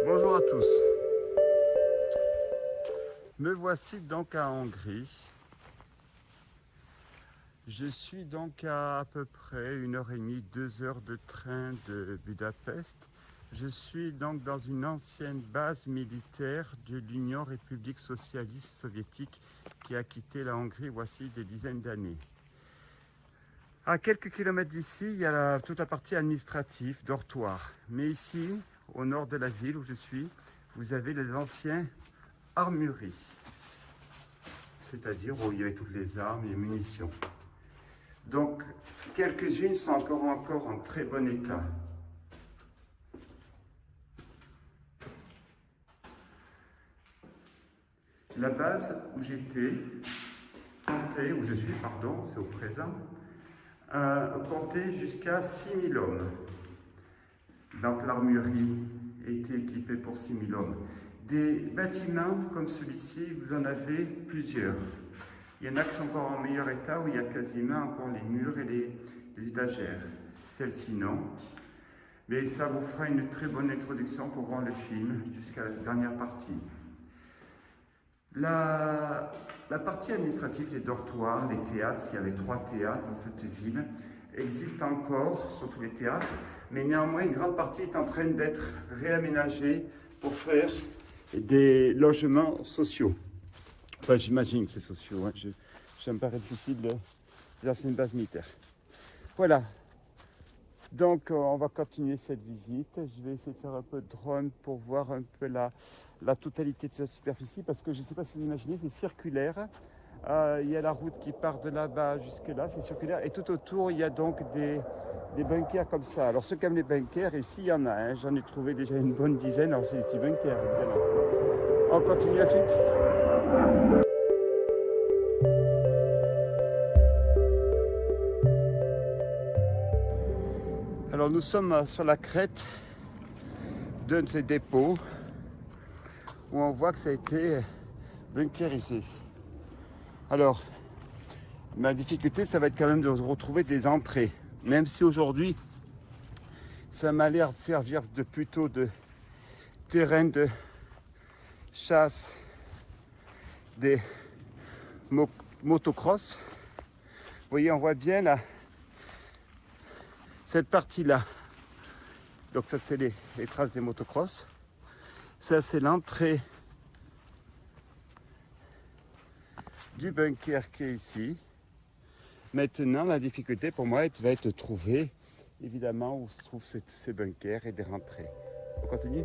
Bonjour à tous. Me voici donc à Hongrie. Je suis donc à peu près 1h30, 2 heures de train de Budapest. Je suis donc dans une ancienne base militaire de l'Union république socialiste soviétique qui a quitté la Hongrie voici des dizaines d'années. À quelques kilomètres d'ici, il y a toute la partie administrative, dortoir. Mais ici, au nord de la ville où je suis, vous avez les anciens armureries. C'est-à-dire où il y avait toutes les armes et les munitions. Donc, quelques-unes sont encore en très bon état. La base où j'étais, où je suis, pardon, c'est au présent, comptait jusqu'à 6000 hommes. Donc l'armurerie était équipée pour 6000 hommes. Des bâtiments comme celui-ci, vous en avez plusieurs. Il y en a qui sont encore en meilleur état, où il y a quasiment encore les murs et les étagères. Celle-ci non. Mais ça vous fera une très bonne introduction pour voir le film jusqu'à la dernière partie. La partie administrative, les dortoirs, les théâtres, parce qu'il y avait 3 théâtres dans cette ville, existent encore, surtout les théâtres, mais néanmoins une grande partie est en train d'être réaménagée pour faire des logements sociaux. Enfin, j'imagine que c'est sociaux, hein. Ça me paraît difficile de dire c'est une base militaire. Voilà. Donc on va continuer cette visite. Je vais essayer de faire un peu de drone pour voir un peu la totalité de cette superficie parce que je ne sais pas si vous imaginez, c'est circulaire. Il y a la route qui part de là-bas jusque là, c'est circulaire. Et tout autour, il y a donc des bunkers comme ça. Alors ceux qui aiment les bunkers, ici il y en a. Hein. J'en ai trouvé déjà une bonne dizaine. Alors c'est des petits bunkers, évidemment. On continue la suite. Alors nous sommes sur la crête d'un de ces dépôts où on voit que ça a été bunkerisé. Alors, ma difficulté, ça va être quand même de retrouver des entrées. Même si aujourd'hui, ça m'a l'air de servir plutôt de terrain de chasse des motocross. Vous voyez, on voit bien là, cette partie-là. Donc ça, c'est les traces des motocross. Ça, c'est l'entrée du bunker qui est ici. Maintenant, la difficulté pour moi va être de trouver, évidemment, où se trouvent ces bunkers et des rentrées. On continue ?